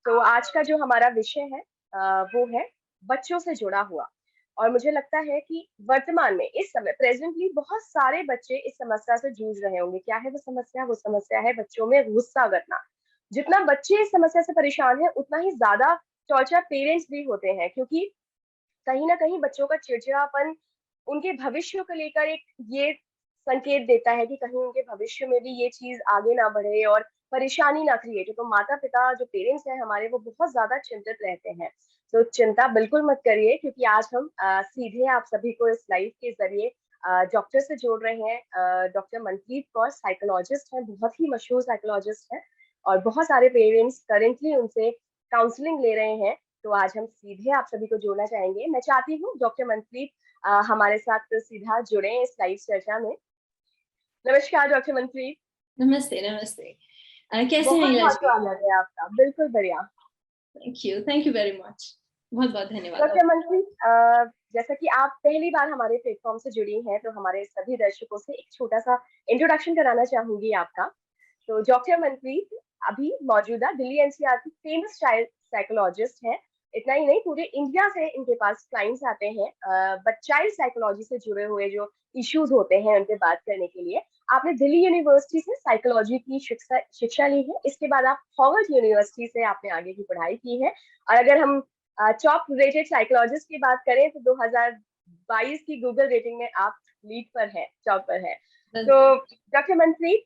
तो आज का जो हमारा विषय है वो है बच्चों से जुड़ा हुआ। और मुझे लगता है कि वर्तमान में इस समय प्रेजेंटली बहुत सारे बच्चे इस समस्या से जूझ रहे होंगे। क्या है वो समस्या? वो समस्या है बच्चों में गुस्सा करना। जितना बच्चे इस समस्या से परेशान हैं, उतना ही ज्यादा टॉर्चर पेरेंट्स भी होते हैं, क्योंकि कहीं ना कहीं बच्चों का चिड़चिड़ापन उनके भविष्य को लेकर एक ये संकेत देता है कि कहीं उनके भविष्य में भी ये चीज आगे ना बढ़े और परेशानी ना क्रिएट हो। तो माता पिता जो पेरेंट्स हैं हमारे, वो बहुत ज्यादा चिंतित रहते हैं। तो चिंता बिल्कुल मत करिए, क्योंकि आज हम सीधे आप सभी को इस लाइव के जरिए डॉक्टर से जोड़ रहे हैं। डॉक्टर मनप्रीत कौर साइकोलॉजिस्ट हैं, बहुत ही मशहूर साइकोलॉजिस्ट हैं, और बहुत सारे पेरेंट्स करेंटली उनसे काउंसलिंग ले रहे हैं। तो आज हम सीधे आप सभी को जोड़ना चाहेंगे। मैं चाहती हूँ डॉक्टर मनप्रीत हमारे साथ सीधा जुड़े इस लाइव चर्चा में। नमस्कार डॉक्टर मनप्रीत। नमस्ते नमस्ते। कैसे हैं बहुत इला बहुत जी? स्वागत है आपका। बिल्कुल बढ़िया। Thank you very much. बहुत बहुत धन्यवाद डॉक्टर आप। मनप्रीत, जैसा कि आप पहली बार हमारे प्लेटफॉर्म से जुड़ी हैं, तो हमारे सभी दर्शकों से एक छोटा सा इंट्रोडक्शन कराना चाहूंगी आपका। तो डॉक्टर मनप्रीत अभी मौजूदा दिल्ली एनसीआर की फेमस चाइल्ड साइकोलॉजिस्ट हैं। इतना ही नहीं, पूरे इंडिया से इनके पास क्लाइंट्स आते हैं बट चाइल्ड साइकोलॉजी से जुड़े हुए जो इश्यूज होते हैं उनके बात करने के लिए। आपने दिल्ली यूनिवर्सिटी से साइकोलॉजी की शिक्षा ली है। इसके बाद आप हार्वर्ड यूनिवर्सिटी से आपने आगे की पढ़ाई की है। और अगर हम टॉप रेटेड साइकोलॉजिस्ट की बात करें तो 2022 की गूगल रेटिंग में आप लीड पर है, टॉप पर है। तो डॉक्टर मनप्रीत,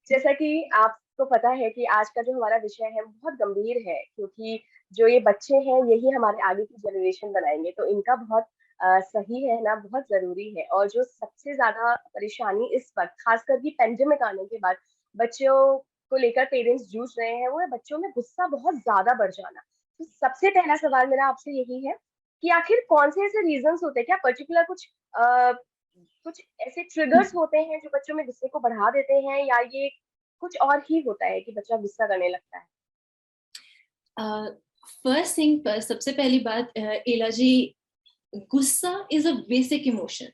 जैसा कि आपको पता है कि आज का जो हमारा विषय है वो बहुत गंभीर है, क्योंकि जो ये बच्चे हैं यही हमारे आगे की जनरेशन बनाएंगे। तो इनका बहुत सही रहना बहुत जरूरी है। और जो सबसे ज्यादा परेशानी इस वक्त, खासकर कि पेंडेमिक आने के बाद बच्चों को लेकर पेरेंट्स जूझ रहे हैं, वो है बच्चों में गुस्सा बहुत ज्यादा बढ़ जाना। तो सबसे पहला सवाल मेरा आपसे यही है कि आखिर कौन से ऐसे रीजंस होते हैं, क्या पर्टिकुलर कुछ ऐसे ट्रिगर्स होते हैं जो बच्चों में गुस्से को बढ़ा देते हैं, या ये कुछ और ही होता है कि बच्चा गुस्सा करने लगता है? फर्स्ट थिंग पर सबसे पहली बात, इला जी, गुस्सा इज अ बेसिक इमोशन।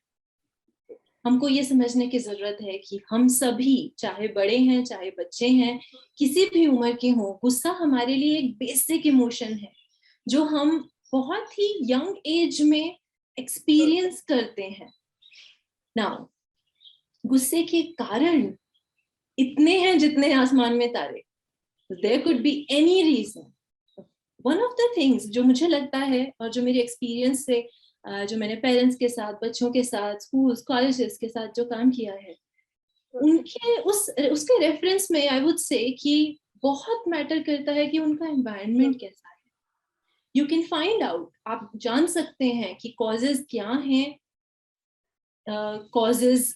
हमको ये समझने की जरूरत है कि हम सभी, चाहे बड़े हैं चाहे बच्चे हैं, किसी भी उम्र के हों, गुस्सा हमारे लिए एक बेसिक इमोशन है जो हम बहुत ही यंग एज में एक्सपीरियंस करते हैं। नाउ, गुस्से के कारण इतने हैं जितने आसमान में तारे। There could be any reason. One of the things जो मुझे लगता है और जो मेरे एक्सपीरियंस से, जो मैंने पेरेंट्स के साथ, बच्चों के साथ, स्कूल्स कॉलेजेस के साथ जो काम किया है, उनके उसके रेफरेंस में आई वुड से कि बहुत मैटर करता है कि उनका एनवायरनमेंट कैसा है। यू कैन फाइंड आउट, आप जान सकते हैं कि कॉजेज क्या हैं, कॉजेज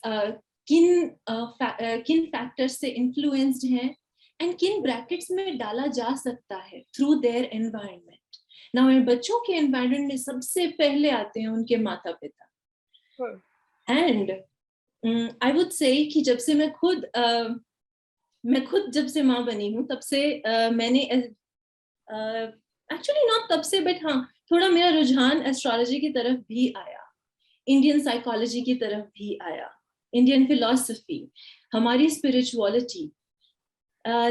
किन फैक्टर्स से इन्फ्लुएंस्ड हैं, एंड किन ब्रैकेट्स में डाला जा सकता है थ्रू देयर एनवायरनमेंट। ना बच्चों के एनवायरनमेंट में सबसे पहले आते हैं उनके माता पिता। एंड आई वुड से कि जब से मैं खुद जब से माँ बनी हूँ, तब से मैंने एक्चुअली नॉट तब से, बट हाँ, थोड़ा मेरा रुझान एस्ट्रोलॉजी की तरफ भी आया, इंडियन साइकोलॉजी की तरफ भी आया, इंडियन फिलॉसफी, हमारी स्पिरिचुअलिटी।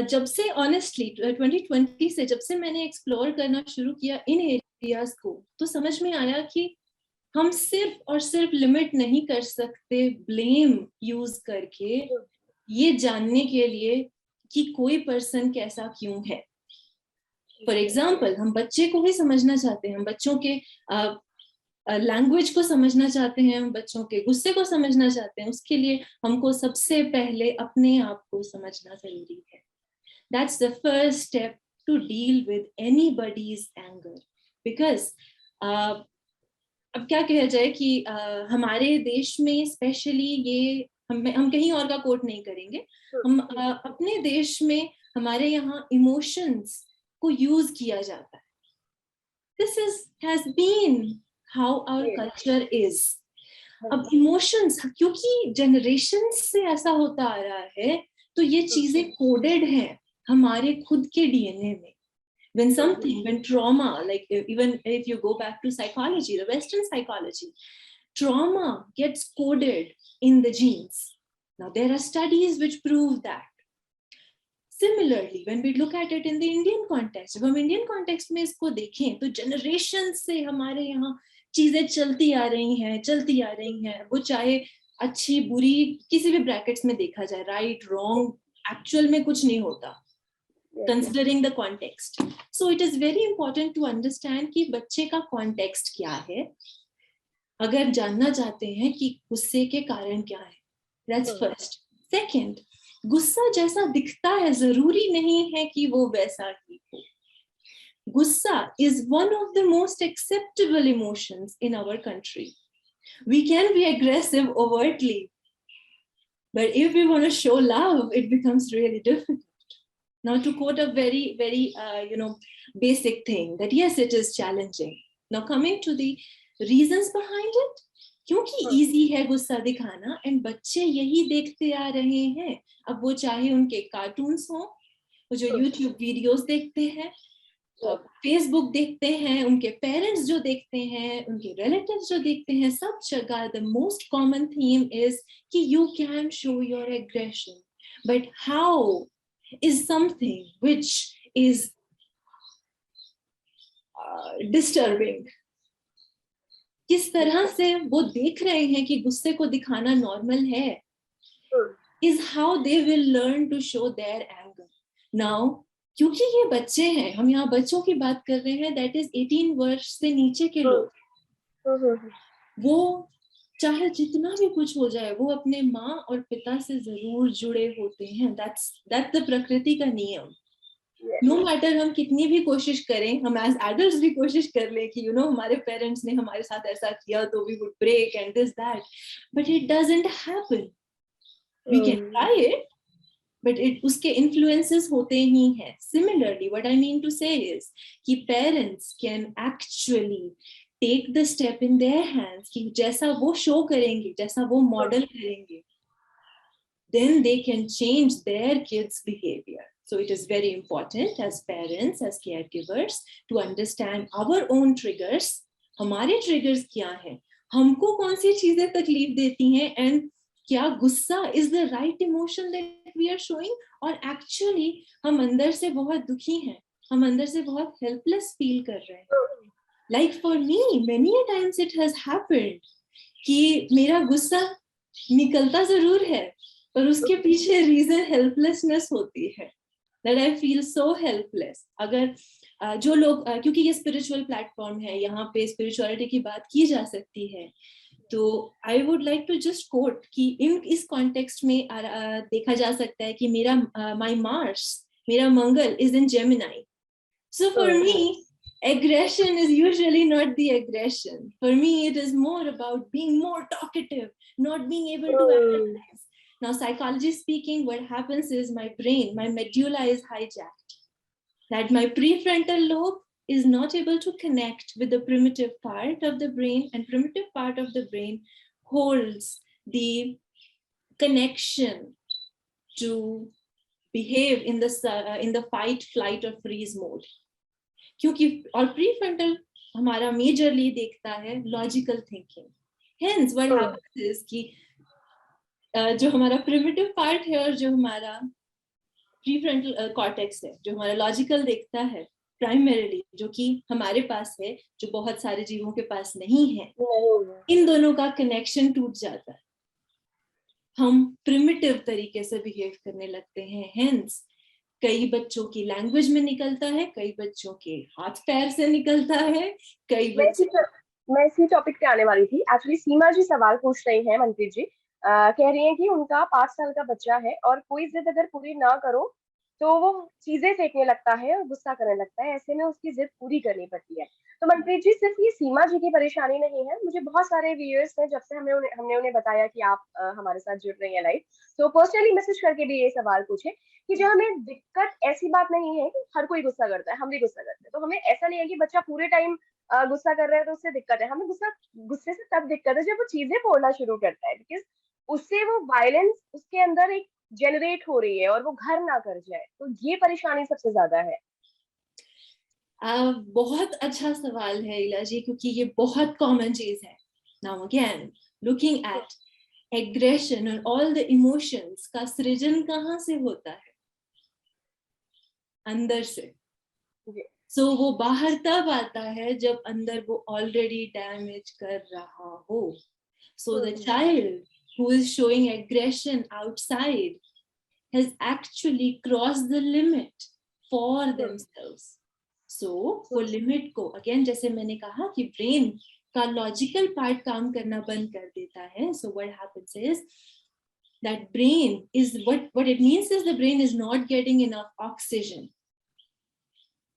जब से ऑनेस्टली 2020 से जब से मैंने एक्सप्लोर करना शुरू किया इन एरियाज को, तो समझ में आया कि हम सिर्फ और सिर्फ लिमिट नहीं कर सकते ब्लेम यूज करके ये जानने के लिए कि कोई पर्सन कैसा क्यों है। फॉर एग्जाम्पल, हम बच्चे को ही समझना चाहते हैं, हम बच्चों के लैंग्वेज को समझना चाहते हैं, हम बच्चों के गुस्से को समझना चाहते हैं, उसके लिए हमको सबसे पहले अपने आप को समझना जरूरी है। That's the first step to deal with anybody's anger. Because अब क्या कहा जाए कि हमारे देश में स्पेशली ये, हम कहीं और का कोट नहीं करेंगे, हम अपने देश में, हमारे यहाँ इमोशंस को यूज किया जाता है। This is has been how our culture is. अब इमोशंस, क्योंकि जनरेशन से ऐसा होता आ रहा है, तो ये चीजें कोडेड हैं हमारे खुद के डीएनए में। when trauma, like even if you go back to psychology, the Western psychology, trauma gets coded in the genes. Now there are studies which prove that Similarly, when we look at it in the Indian context, जब हम Indian context में इसको देखें तो generation से हमारे यहाँ चीजें चलती आ रही हैं, वो चाहे अच्छी बुरी किसी भी ब्रैकेट्स में देखा जाए, राइट रॉन्ग एक्चुअल में कुछ नहीं होता, considering the context. So it is very important to understand कि बच्चे का context क्या है, अगर जानना चाहते हैं कि गुस्से के कारण क्या है. That's first. Second, गुस्सा जैसा दिखता है जरूरी नहीं है कि वो वैसा ही हो. गुस्सा is one of the most acceptable emotions in our country. We can be aggressive overtly, but if we want to show love, it becomes really difficult. Now, to quote a very, very, basic thing, that yes, it is challenging. Now, coming to the reasons behind it, क्योंकि easy है गुस्सा दिखाना, and बच्चे यही देखते आ रहे हैं. अब वो चाहे उनके कार्टून्स हों, वो जो YouTube वीडियोस देखते हैं, फेसबुक देखते हैं, उनके पेरेंट्स जो देखते हैं, उनके रिलेटिव्स जो देखते हैं, सब जगह the most common theme is कि you can show your aggression, but how is something which is disturbing. किस तरह से वो देख रहे हैं कि गुस्से को दिखाना नॉर्मल है, is how they will learn to show their anger. Now, क्योंकि ये बच्चे हैं, हम यहाँ बच्चों की बात कर रहे हैं, that is 18 वर्ष से नीचे के लोग, वो चाहे जितना भी कुछ हो जाए, वो अपने माँ और पिता से जरूर जुड़े होते हैं. that's the प्रकृति का नियम. नो मैटर हम कितनी भी कोशिश करें, हम एज एडल्ट्स भी कोशिश कर लें कि हमारे पेरेंट्स ने हमारे साथ ऐसा किया तो we would break and this that, but it doesn't happen. We can try it, but उसके इन्फ्लुएंसेस होते ही हैं. Similarly what I mean to say is कि parents can actually take the step in their hands कि जैसा वो show करेंगे, जैसा वो मॉडल करेंगे, then they can change their kids' behavior. So it is very important as parents, as caregivers, to understand our own triggers. हमारे triggers क्या हैं? हमको कौन सी चीजें तकलीफ देती हैं? And क्या गुस्सा is the right emotion that we are showing? और actually हम अंदर से बहुत दुखी हैं, हम अंदर से बहुत helpless feel कर रहे हैं. Like for me, many a times it has happened कि मेरा गुस्सा निकलता जरूर है, पर उसके पीछे रीजन हेल्पलेसनेस होती है, that I feel so helpless. अगर जो लोग, क्योंकि ये स्पिरिचुअल प्लेटफॉर्म है, यहाँ पे स्पिरिचुअलिटी की बात की जा सकती है, तो I would like to just quote कि इस कॉन्टेक्स्ट में देखा जा सकता है कि मेरा माय मार्स, मेरा Mangal is in Gemini. So for me, aggression is usually not the aggression. For me, it is more about being more talkative, not being able to analyze. Now, psychology speaking, what happens is my brain, my medulla is hijacked. That my prefrontal lobe is not able to connect with the primitive part of the brain, and primitive part of the brain holds the connection to behave in the fight, flight or freeze mode. क्योंकि और prefrontal हमारा majorly देखता है logical thinking. Hence, what happens is कि जो हमारा primitive part है और जो हमारा प्रीफ्रंटल कॉर्टेक्स है, जो हमारा लॉजिकल देखता है प्राइमरीली, जो कि हमारे पास है, जो बहुत सारे जीवों के पास नहीं है, इन दोनों का कनेक्शन टूट जाता है, हम प्रिमिटिव तरीके से बिहेव करने लगते हैं. हेंस कई बच्चों की लैंग्वेज में निकलता है, कई बच्चों के हाथ पैर से निकलता है, कई बच्चे. मैं इसी टॉपिक पे आने वाली थी. एक्चुअली सीमा जी सवाल पूछ रही हैं, मनप्रीत जी कह रही हैं कि उनका 5 साल का बच्चा है और कोई जिद अगर पूरी ना करो तो वो चीजें फेंकने लगता है और गुस्सा करने लगता है, ऐसे में उसकी जिद पूरी करनी पड़ती है. तो मनप्रीत जी, सिर्फ ये सीमा जी की परेशानी नहीं है, मुझे बहुत सारे व्यूअर्स हैं, जब से हमने उन्हें बताया कि आप हमारे साथ जुड़ रही हैं लाइव, तो पर्सनली मैसेज करके भी ये सवाल पूछे कि जो हमें दिक्कत, ऐसी बात नहीं है कि हर कोई गुस्सा करता है, हम भी गुस्सा करते हैं, तो हमें ऐसा नहीं है कि बच्चा पूरे टाइम गुस्सा कर रहा है तो उससे दिक्कत है. हमें गुस्से से तब दिक्कत है जब वो चीजें बोलना शुरू करता है, बिकॉज उससे वो वायलेंस उसके अंदर एक जनरेट हो रही है और वो घर ना कर जाए, तो ये परेशानी सबसे ज्यादा है. बहुत अच्छा सवाल है इला जी, क्योंकि ये बहुत कॉमन चीज है. Now again looking at aggression और ऑल द इमोशंस का सृजन कहाँ से होता है. अंदर से. जी. So वो बाहर तब आता है जब अंदर वो ऑलरेडी डैमेज कर रहा हो. So the child who is showing aggression outside has actually crossed the limit for themselves. So वो लिमिट को again जैसे मैंने कहा कि ब्रेन का लॉजिकल पार्ट काम करना बंद कर देता है. So what happens is that brain is what it means is the brain is not getting enough oxygen.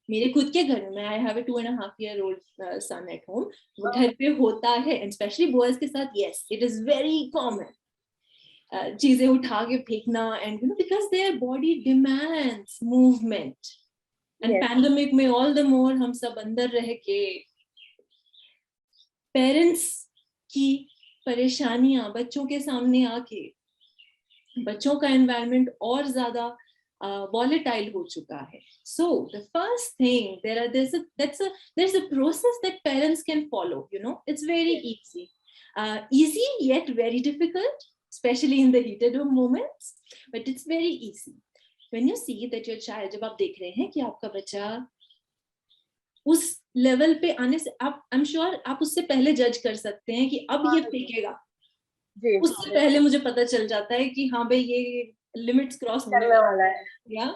मेरे खुद के घर में I have a 2.5-year-old son at home. वो घर पे होता है and especially boys के साथ yes it is very common. चीजें उठा के फेंकना and you know because their body demands movement. And pandemic में all the more हम सब अंदर रह के पेरेंट्स की परेशानियां बच्चों के सामने आके बच्चों का एनवायरनमेंट और ज्यादा volatile हो चुका है. So the first thing there's a process that parents can follow. You know, it's very easy, easy yet very difficult, especially in the heated of moments. But it's very easy when you see that your child. जब आप देख रहे हैं कि आपका बच्चा उस level पे आने से आप I'm sure आप उससे पहले जज कर सकते हैं कि अब ये फेंकेगा. उससे पहले मुझे पता चल जाता है कि हाँ भाई ये लिमिट्स क्रॉस होने वाला है. या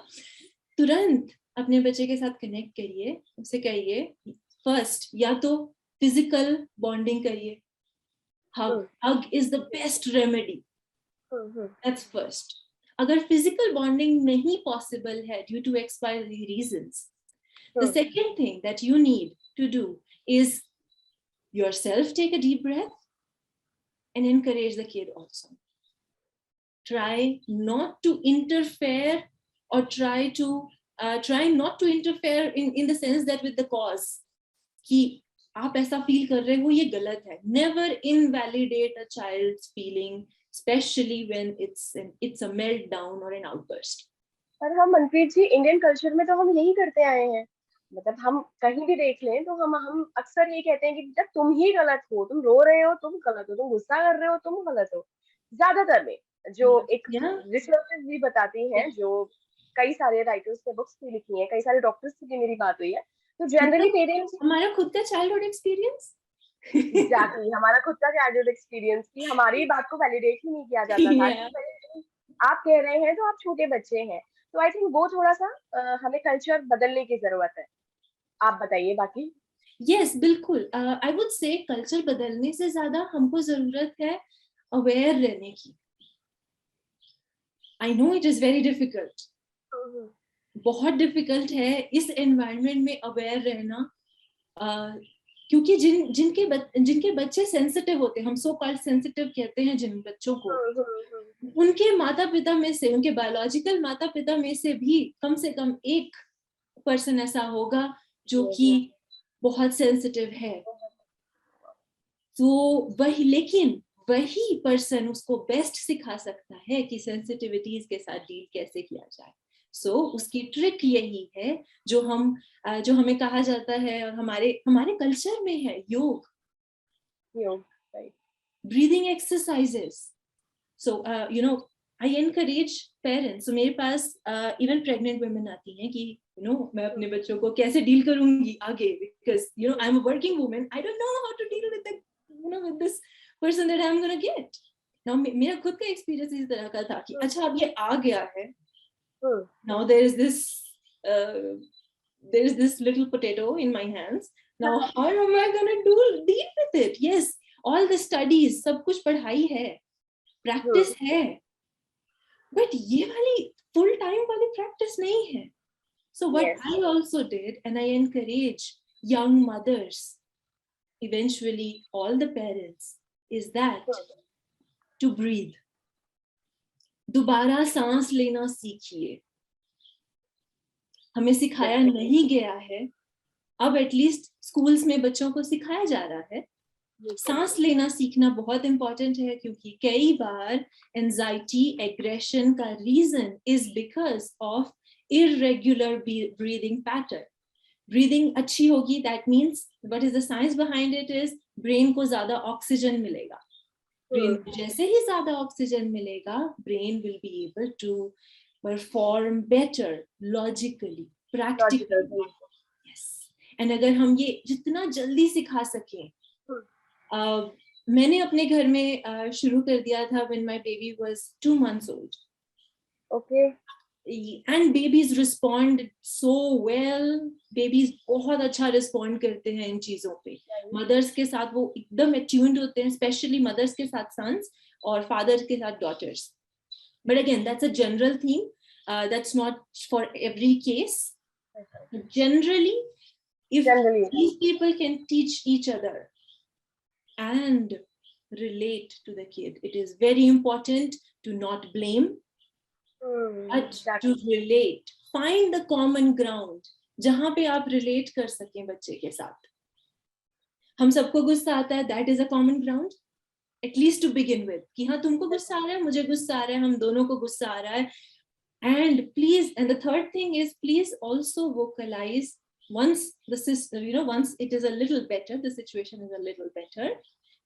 तुरंत अपने बच्चे के साथ कनेक्ट करिए, उससे कहिए फर्स्ट या तो फिजिकल बॉन्डिंग करिए. Hug is the best remedy. That's first. अगर फिजिकल बॉन्डिंग नहीं पॉसिबल है due to expiry reasons, the second thing that you need to do is yourself take a deep breath and encourage the kid also. Try not to interfere or try not to interfere in the sense that with the cause कि आप ऐसा feel कर रहे हो ये गलत है. Never invalidate a child's feeling, especially when it's a meltdown or an outburst. पर हम मनप्रीत जी इंडियन कल्चर में तो हम यही करते आए हैं. मतलब हम कहीं भी देख लें तो हम अक्सर ये कहते हैं कि बेटा तुम ही गलत हो, तुम रो रहे हो तुम गलत हो, तुम गुस्सा कर रहे हो तुम गलत हो. ज्यादातर में जो एक रिसर्चेस भी बताती हैं, जो कई सारे राइटर्स ने बुक्स भी लिखी हैं, कई सारे डॉक्टर्स से भी मेरी बात हुई है, तो जनरली पेरेंट्स हमारा खुद का चाइल्डहुड एक्सपीरियंस एग्जैक्टली हमारा खुद का चाइल्डहुड एक्सपीरियंस की हमारी बात को वैलिडेट ही नहीं किया जाता था कि आप कह रहे हैं तो आप छोटे बच्चे हैं. तो आई थिंक वो थोड़ा सा हमें कल्चर बदलने की जरूरत है. आप बताइए बाकी. यस बिल्कुल. आई वुड से कल्चर बदलने से ज्यादा हमको जरूरत है अवेयर रहने की. I know it is very difficult. बहुत डिफिकल्ट है इस एनवायरनमेंट में अवेयर रहना, क्योंकि जिनके बच्चे सेंसिटिव होते हैं, हम सो कॉल्ड सेंसिटिव कहते हैं जिन बच्चों को, उनके माता पिता में से, उनके बायोलॉजिकल माता पिता में से कम एक पर्सन ऐसा होगा जो कि बहुत सेंसिटिव है. तो वही पर्सन उसको बेस्ट सिखा सकता है कि सेंसिटिविटीज के साथ डील कैसे किया जाए. सो उसकी ट्रिक यही है जो हमें कहा जाता है और हमारे कल्चर में है, योग right. Breathing exercises. So you know I encourage parents. मेरे पास इवन प्रेग्नेंट वुमेन आती हैं कि मैं अपने बच्चों को कैसे डील करूंगी आगे, because I am a working woman, I don't know how to deal with this person that I am gonna get. Now मेरा खुद का एक्सपीरियंस इस तरह का था कि अच्छा अब ये आ गया है. Now there is this little potato in my hands. Now how am I going to deal with it? Yes, all the studies, सब कुछ पढ़ाई है, practice है, but ये वाली full time वाली practice नहीं है. So what I also did, and I encourage young mothers, eventually all the parents, is that to breathe. दोबारा सांस लेना सीखिए. हमें सिखाया नहीं गया है, अब एटलीस्ट स्कूल्स में बच्चों को सिखाया जा रहा है. सांस लेना सीखना बहुत इंपॉर्टेंट है, क्योंकि कई बार एंजाइटी एग्रेशन का reason is because of irregular breathing pattern. Breathing अच्छी होगी, that means what is the science behind it is brain को ज्यादा ऑक्सीजन मिलेगा. ब्रेन को जैसे ही ज्यादा ऑक्सीजन मिलेगा, brain will be able to perform better logically. Practically. Yes, and अगर हम ये जितना जल्दी सिखा सकें, मैंने अपने घर में शुरू कर दिया था when my baby was 2 months old. Okay. And babies respond so well. Babies बहुत अच्छा respond करते हैं इन चीजों पे. Mothers के साथ वो एकदम attuned होते हैं, especially mothers के साथ sons और fathers के साथ daughters. But again, that's a general theme. That's not for every case. Generally, if these people can teach each other and relate to the kid, it is very important to not blame, but to relate. Find the common ground जहां पे आप relate कर सकें बच्चे के साथ. हम सबको गुस्सा आता है, that is a common ground, at least to begin with. कि हाँ तुमको गुस्सा आ रहा है, मुझे गुस्सा आ रहा है, हम दोनों को गुस्सा आ रहा है. And please, and the third thing is, please also vocalize once the system, once it is a little better, the situation is a little better,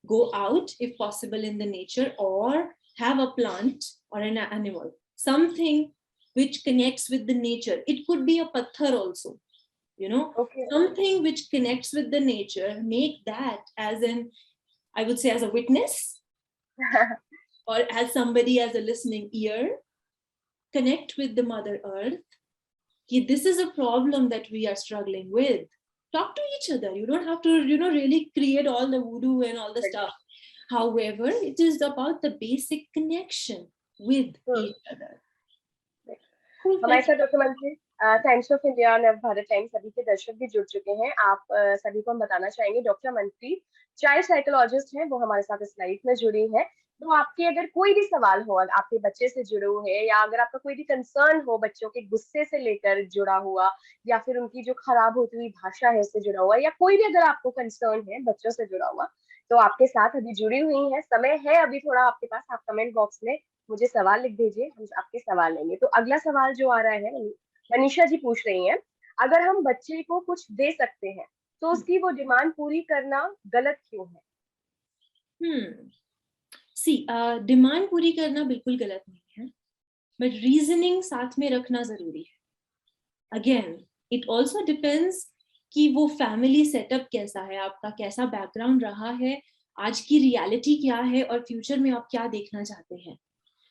go out if possible in the nature, or have a plant or an animal, something which connects with the nature. It could be a patthar also, something which connects with the nature. Make that as I would say, as a witness or as somebody, as a listening ear. Connect with the Mother Earth. This is a problem that we are struggling with. Talk to each other. You don't have to, really create all the voodoo and all the stuff. However, it is about the basic connection with each other. हमारे साथ doctor मंत्री times of India और Navbharat times सभी के दर्शक भी जुड़ चुके हैं. आप सभी को हम बताना चाहेंगे डॉक्टर मंत्री चाइल्ड साइकोलॉजिस्ट हैं, वो हमारे साथ इस लाइव में जुड़ी हैं. तो आपके अगर कोई भी सवाल हो, आपके बच्चे से जुड़े हुए या अगर आपका कोई भी कंसर्न हो बच्चों के गुस्से से लेकर जुड़ा हुआ, या फिर उनकी जो खराब होती हुई भाषा है उससे जुड़ा हुआ, या कोई भी अगर आपको कंसर्न है बच्चों से जुड़ा हुआ, तो आपके साथ अभी जुड़ी हुई है. समय है अभी थोड़ा आपके पास, आप कमेंट बॉक्स में मुझे सवाल लिख दीजिए, हम आपके सवाल लेंगे. तो अगला सवाल जो आ रहा है, मनीषा जी पूछ रही हैं, अगर हम बच्चे को कुछ दे सकते हैं तो उसकी वो डिमांड पूरी करना गलत क्यों है? डिमांड पूरी करना बिल्कुल गलत नहीं है, बट रीजनिंग साथ में रखना जरूरी है. अगेन, इट ऑल्सो डिपेंड्स कि वो फैमिली सेटअप कैसा है, आपका कैसा बैकग्राउंड रहा है, आज की रियलिटी क्या है और फ्यूचर में आप क्या देखना चाहते हैं.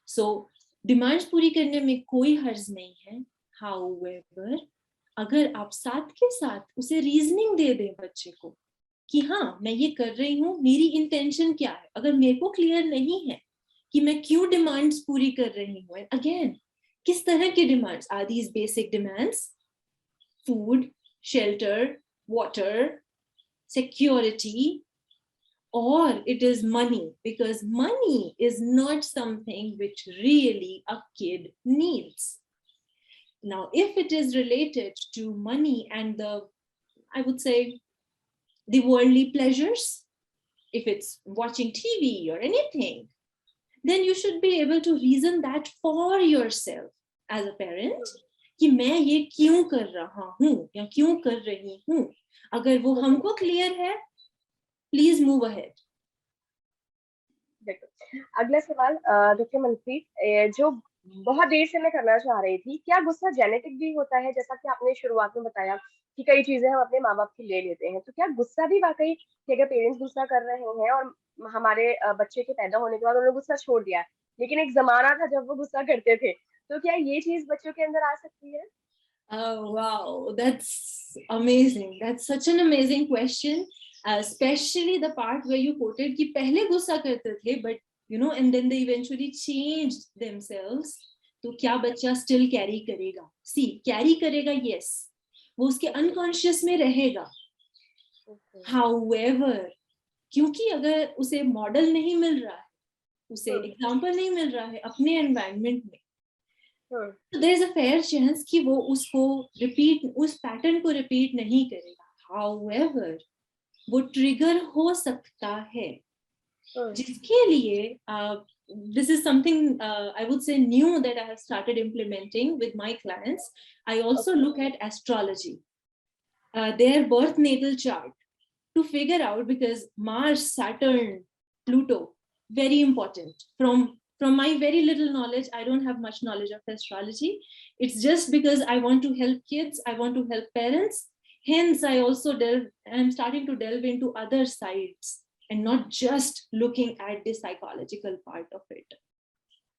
सो डिमांड्स पूरी करने में कोई हर्ज नहीं है. हाउएवर, अगर आप साथ के साथ उसे रीजनिंग दे दें बच्चे को कि हाँ मैं ये कर रही हूँ, मेरी इंटेंशन क्या है, अगर मेरे को क्लियर नहीं है कि मैं क्यों डिमांड्स पूरी कर रही हूँ, अगेन किस तरह की demands, are these basic demands, food, shelter, water, security, or it is money, because money is not something which really a kid needs. Now, if it is related to money and the, I would say, the worldly pleasures, if it's watching TV or anything, then you should be able to reason that for yourself as a parent, कि मैं ये क्यों कर रहा हूँ या क्यों कर रही हूँ. अगर वो हमको क्लियर है, प्लीज मूव अहेड. अगला सवाल डॉक्टर मनप्रीत, जो बहुत देर से मैं करना चाह रही थी, क्या गुस्सा जेनेटिक भी होता है? जैसा कि आपने शुरुआत में बताया कि कई चीजें हम अपने माँ बाप की ले लेते हैं, तो क्या गुस्सा भी वाकई, कि अगर पेरेंट्स गुस्सा कर रहे हैं और हमारे बच्चे के पैदा होने के बाद उन्होंने गुस्सा छोड़ दिया, लेकिन एक जमाना था जब वो गुस्सा करते थे, तो क्या ये चीज बच्चों के अंदर आ सकती है? Wow, that's amazing. That's such an amazing question. Especially the part where you quoted कि पहले गुस्सा करते थे, but and then they eventually changed themselves. तो क्या बच्चा still carry करेगा? See, carry करेगा, yes. वो उसके unconscious में रहेगा. However, क्योंकि अगर उसे model नहीं मिल रहा है, उसे example नहीं मिल रहा है अपने environment में, so there is a fair chance कि वो उसको repeat, उस pattern को repeat नहीं करेगा. However, वो ट्रिगर हो सकता है, जिसके लिए this is something I would say new that I have started implementing with my clients. I also look at astrology, their birth natal chart, to figure out, because Mars, Saturn, Pluto, very important from from my very little knowledge, I don't have much knowledge of astrology. It's just because I want to help kids, I want to help parents. Hence, I'm starting to delve into other sides and not just looking at the psychological part of it.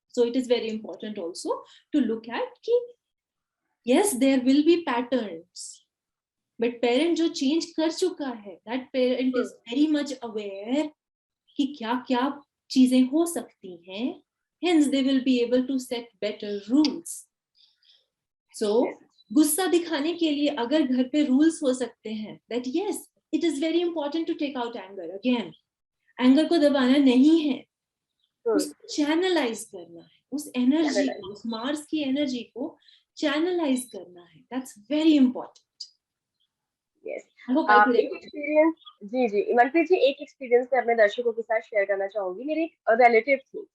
So it is very important also to look at ki, yes, there will be patterns, but parent जो change कर चुका है, that parent is very much aware कि क्या चीजें हो सकती हैं. Hence, they will be able to set better rules. So, गुस्सा दिखाने के लिए अगर घर पे rules हो सकते हैं, that yes, it is very important to take out anger. Again, anger को दबाना नहीं है, उसको channelize करना है, उस energy को, उस Mars की energy को channelize करना है. That's very important. Yes. एक एक्सपीरियंस, जी मनप्रीत जी, एक एक्सपीरियंस मैं अपने दर्शकों के साथ शेयर करना चाहूंगी. मेरी एक रिलेटिव थी,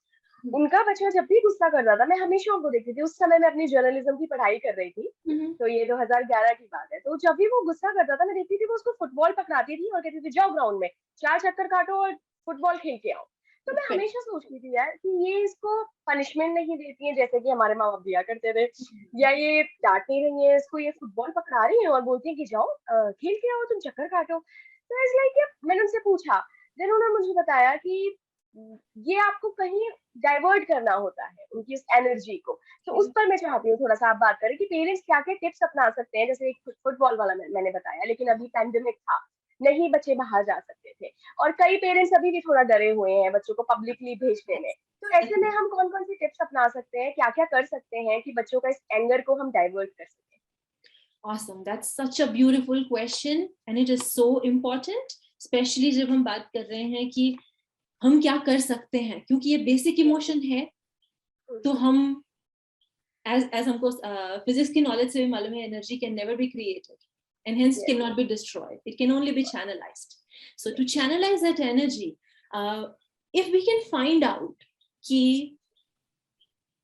उनका बच्चा जब भी गुस्सा करता था, मैं हमेशा उनको देखती थी. उस समय मैं अपनी जर्नलिज्म की पढ़ाई कर रही थी, तो ये 2011 की बात है. तो जब भी वो गुस्सा करता था, मैं देखती थी वो उसको फुटबॉल पकड़ाती थी और कहती थी जाओ ग्राउंड में 4 चक्कर काटो और फुटबॉल खेल के आओ. तो मैं हमेशा सोचती थी यार कि ये इसको पनिशमेंट नहीं देती है जैसे कि हमारे माँ बाप दिया करते थे, या ये डांट नहीं रही है इसको, ये फुटबॉल पकड़ा रही है और बोलती है कि जाओ खेल के आओ, तुम चक्कर काटो. तो इट्स लाइक, मैंने उनसे पूछा, देन उन्होंने मुझे बताया कि ये आपको कहीं डाइवर्ट करना होता है उनकी इस एनर्जी को. तो उस पर मैं चाहती हूँ थोड़ा सा आप बात करें कि पेरेंट्स क्या क्या टिप्स अपना सकते हैं. जैसे एक फुटबॉल वाला मैंने बताया, लेकिन अभी पैंडेमिक था, नहीं बच्चे बाहर जा सकते थे, और कई पेरेंट्स अभी भी थोड़ा डरे हुए हैं बच्चों को पब्लिकली भेजने में. तो ऐसे में हम कौन कौन सी टिप्स अपना सकते हैं, क्या क्या कर सकते हैं कि बच्चों का इस एंगर को हम डाइवर्ट कर सकें? Awesome, that's such a beautiful question and it is so important, especially जब हम बात कर रहे हैं कि हम क्या कर सकते हैं, क्योंकि ये बेसिक इमोशन है. तो हम as हमको फिजिक्स की नॉलेज से भी मालूम है, energy can never be created and hence cannot be destroyed. It can only be channelized. So to channelize that energy, if we can find out कि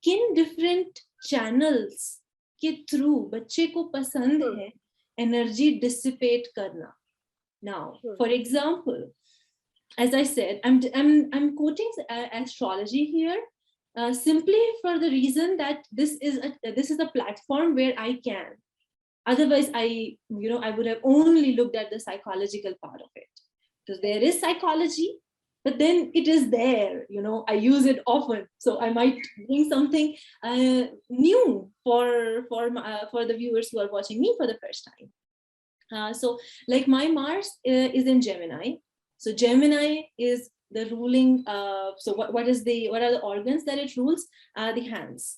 किन different channels के through बच्चे को पसंद है energy dissipate करना. Now, for example, as I said, I'm quoting astrology here simply for the reason that this is a platform where I can. Otherwise, I would have only looked at the psychological part of it, because there is psychology, but then it is there. I use it often, so I might bring something new for the viewers who are watching me for the first time. So, like my Mars is in Gemini. So Gemini is the ruling. So what are the organs that it rules? The hands.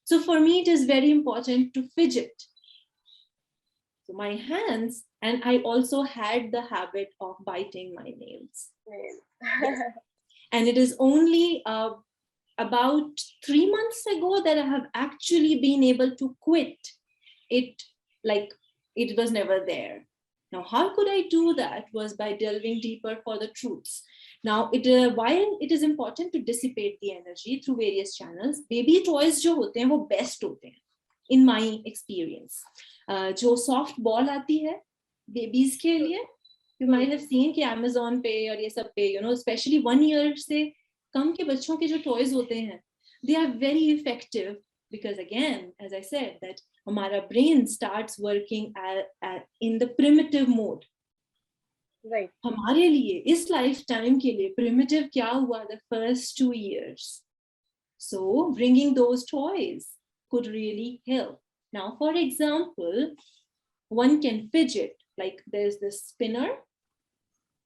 So for me, it is very important to fidget. So my hands, and I also had the habit of biting my nails. Yes. And it is only about 3 months ago that I have actually been able to quit it, like it was never there. Now, how could I do that? Was by delving deeper for the truths. Now, while it is important to dissipate the energy through various channels, baby toys जो होते हैं वो best होते हैं, in my experience. जो soft ball आती है babies के लिए, you might have seen कि Amazon पे और ये सब पे, especially 1 year से कम के बच्चों के जो toys होते हैं, they are very effective, because again, as I said, that हमारा brain starts working in the primitive mode. Right. हमारे लिए इस lifetime के लिए primitive क्या हुआ the first 2 years. So bringing those toys could really help. Now, for example, one can fidget, like there's this spinner,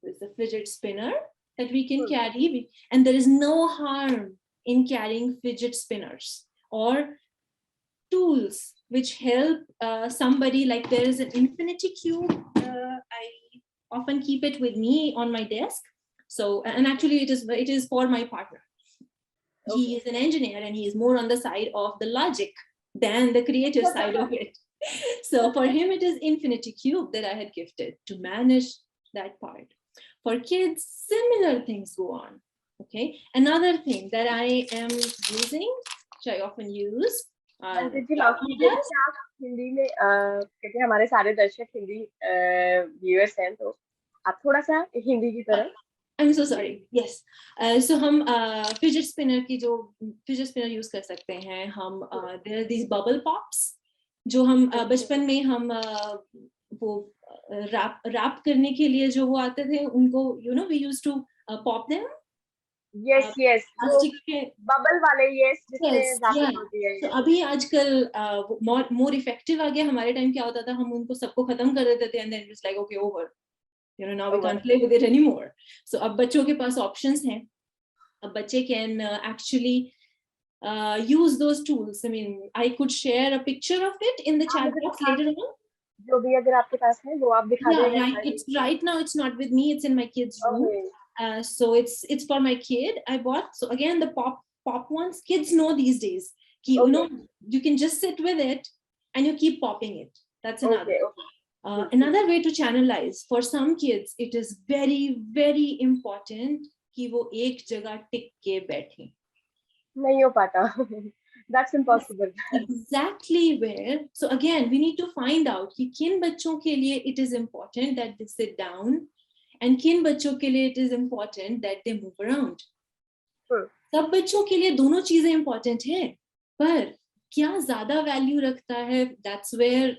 there's a fidget spinner that we can carry, and there is no harm in carrying fidget spinners or tools which help somebody. Like there is an infinity cube. I often keep it with me on my desk. So, and actually it is for my partner. Okay. He is an engineer and he is more on the side of the logic than the creative side of it. So for him, it is infinity cube that I had gifted to manage that part. For kids, similar things go on. Okay. Another thing that I am using, which I often use, Hindi में क्योंकि हमारे सारे दर्शक Hindi viewers हैं, तो आप थोड़ा सा हिंदी की तरफ I'm so sorry. Yes. So हम fidget spinner की जो fidget spinner use कर सकते हैं हम there are these bubble pops जो हम बचपन में हम वो रैप करने के लिए जो वो आते थे उनको we used to pop them. yes yes वो प्लास्टिक के बबल वाले yes जिसमें yes, रैपिंग yeah. होती है So अभी आजकल more effective आ गया हमारे टाइम क्या होता था हम उनको सबको खत्म कर देते थे and then it's like okay over. Now we can't play with it anymore. So अब बच्चों के पास options हैं. अब बच्चे can actually use those tools. I mean, I could share a picture of it in the chat box later on. जो भी अगर आपके पास है वो आप दिखा Yeah, दें. right now it's not with me. It's in my kid's room. Okay. So it's for my kid. I bought. So again, the pop ones. Kids know these days. You can just sit with it and you keep popping it. That's another. Okay. Another way to channelize for some kids, it is very very important कि वो एक जगह टिक के बैठें. नहीं हो पाता. That's impossible. Exactly where. So again, we need to find out कि किन बच्चों के लिए it is important that they sit down and किन बच्चों के लिए it is important that they move around. सब बच्चों के लिए दोनों चीजें important हैं, पर क्या ज्यादा value रखता है? That's where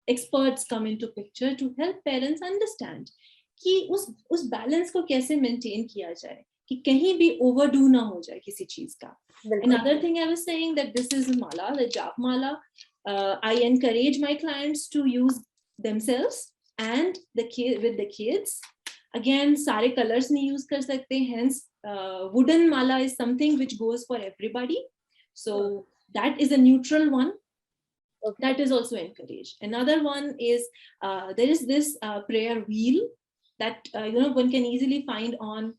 experts come into picture to help parents understand कि उस balance को कैसे maintain किया जाए कि कहीं भी overdo ना हो जाए किसी चीज का. Another thing I was saying that this is mala, the jap mala. I encourage my clients to use themselves and with the kids. Again, sare colors nahi use kar sakte. Hence, wooden mala is something which goes for everybody. So that is a neutral one. Okay. That is also encouraged. Another one is there is this prayer wheel that one can easily find on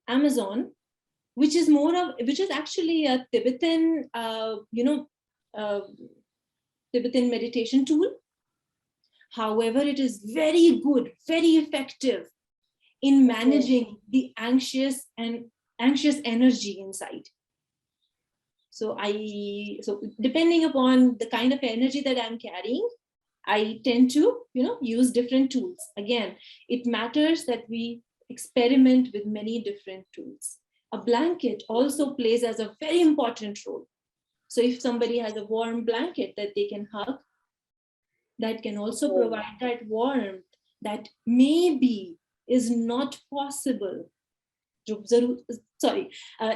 Amazon, which is actually a Tibetan Tibetan meditation tool. However, it is very good, very effective in managing the anxious energy inside. So depending upon the kind of energy that I'm carrying, I tend to use different tools. Again, it matters that we experiment with many different tools. A blanket also plays as a very important role. So if somebody has a warm blanket that they can hug, that can also provide that warmth that maybe is not possible.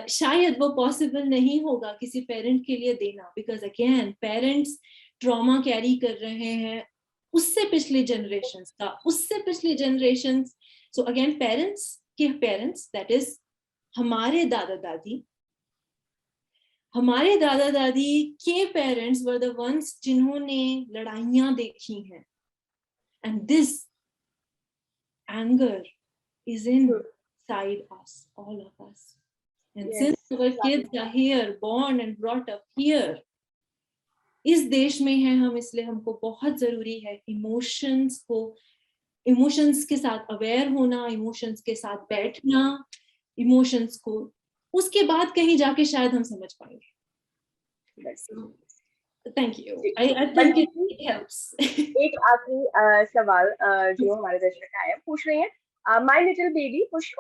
शायद वो possible नहीं होगा किसी parent के लिए देना, because again parents trauma carry कर रहे हैं उससे पिछले generations का, उससे पिछले generations. So again parents that is हमारे दादा दादी के parents were the ones जिन्होंने लड़ाइयाँ देखी हैं, and this anger is inside us, all of us. And since our kids are here, born and brought up here, इस देश में हैं हम, इसलिए हमको बहुत जरूरी है emotions के साथ aware होना, emotions के साथ बैठना, emotions को उसके बाद कहीं जाके शायद हम समझ पाएंगे. Thank you. I think it helps. एक आखिरी सवाल जो हमारे दर्शक आए हैं पूछ रहे हैं, my little baby push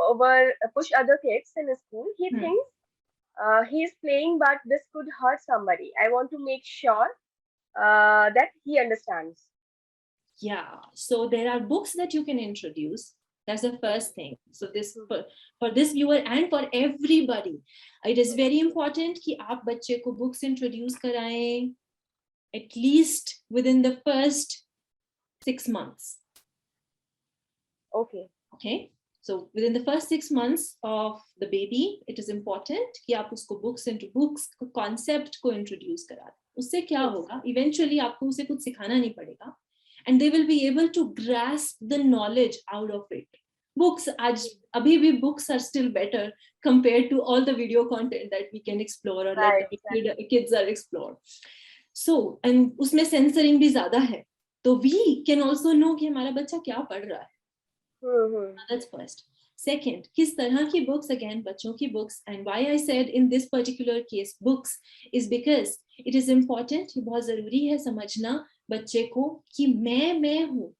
other kids in school. He thinks he is playing, but this could hurt somebody. I want to make sure that he understands. Yeah, so there are books that you can introduce. That's the first thing. So this for this viewer and for everybody, it is very important कि आप बच्चे को books introduce कराएं at least within the first 6 months. Okay. So within the first 6 months of the baby, it is important कि आप उसको books concept को introduce करा दें. उससे क्या होगा? Eventually आपको उसे कुछ सिखाना नहीं पड़ेगा, and they will be able to grasp the knowledge out of it. Books अभी भी books are still better compared to all the video content that we can explore or let the kids are explore. So and उसमें censoring भी ज़्यादा है, तो we can also know कि हमारा बच्चा क्या पढ़ रहा है. That's first. Second, किस तरह की books, again बच्चों की books, and why I said in this particular case books is because it is important, ये बहुत ज़रूरी है समझना बच्चे को कि मैं हूँ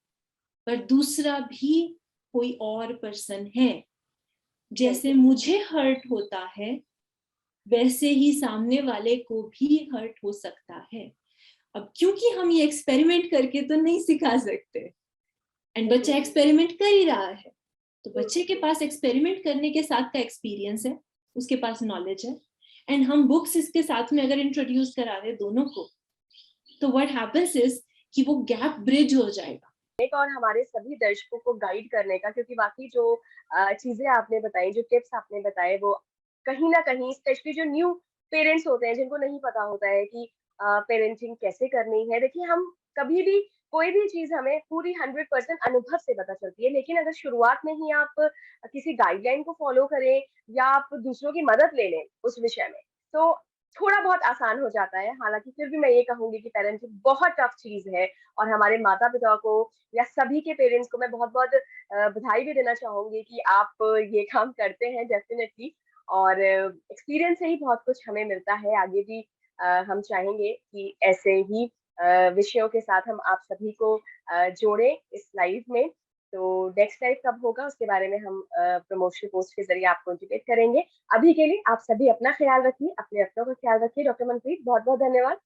पर दूसरा भी कोई और person है, जैसे मुझे हर्ट होता है वैसे ही सामने वाले को भी हर्ट हो सकता है। अब क्योंकि हम ये एक्सपेरिमेंट करके तो नहीं सिखा सकते, एंड बच्चा एक्सपेरिमेंट कर ही रहा है, तो बच्चे के पास एक्सपेरिमेंट करने के साथ का एक्सपीरियंस है, उसके पास नॉलेज है, एंड हम बुक्स इसके साथ में अगर इंट्रोड्यूस करा रहे दोनों को, तो व्हाट हैपेंस इज कि वो गैप ब्रिज हो जाएगा। और हमारे सभी दर्शकों को गाइड करने का, क्योंकि बाकी जो चीजें आपने बताई, जो टिप्स आपने बताए, वो कहीं ना कहीं स्पेशली जो न्यू पेरेंट्स होते हैं जिनको नहीं पता होता है कि पेरेंटिंग कैसे करनी है। देखिए, हम कभी भी कोई भी चीज हमें पूरी 100% अनुभव से पता चलती है, लेकिन अगर शुरुआत में ही आप किसी गाइडलाइन को फॉलो करें या आप दूसरों की मदद ले लें उस विषय में, तो थोड़ा बहुत आसान हो जाता है। हालांकि फिर भी मैं ये कहूंगी कि पेरेंटिंग बहुत टफ चीज है, और हमारे माता पिता को या सभी के पेरेंट्स को मैं बहुत बहुत बधाई भी देना चाहूंगी कि आप ये काम करते हैं डेफिनेटली। और एक्सपीरियंस से ही बहुत कुछ हमें मिलता है। आगे भी हम चाहेंगे कि ऐसे ही विषयों के साथ हम आप सभी को जोड़ें इस लाइव में। तो नेक्स्ट लाइव कब होगा उसके बारे में हम प्रमोशनल पोस्ट के जरिए आपको इंटीमेट करेंगे। अभी के लिए आप सभी अपना ख्याल रखिए, अपने अपनों का ख्याल रखिए। डॉक्टर मनप्रीत, बहुत बहुत धन्यवाद।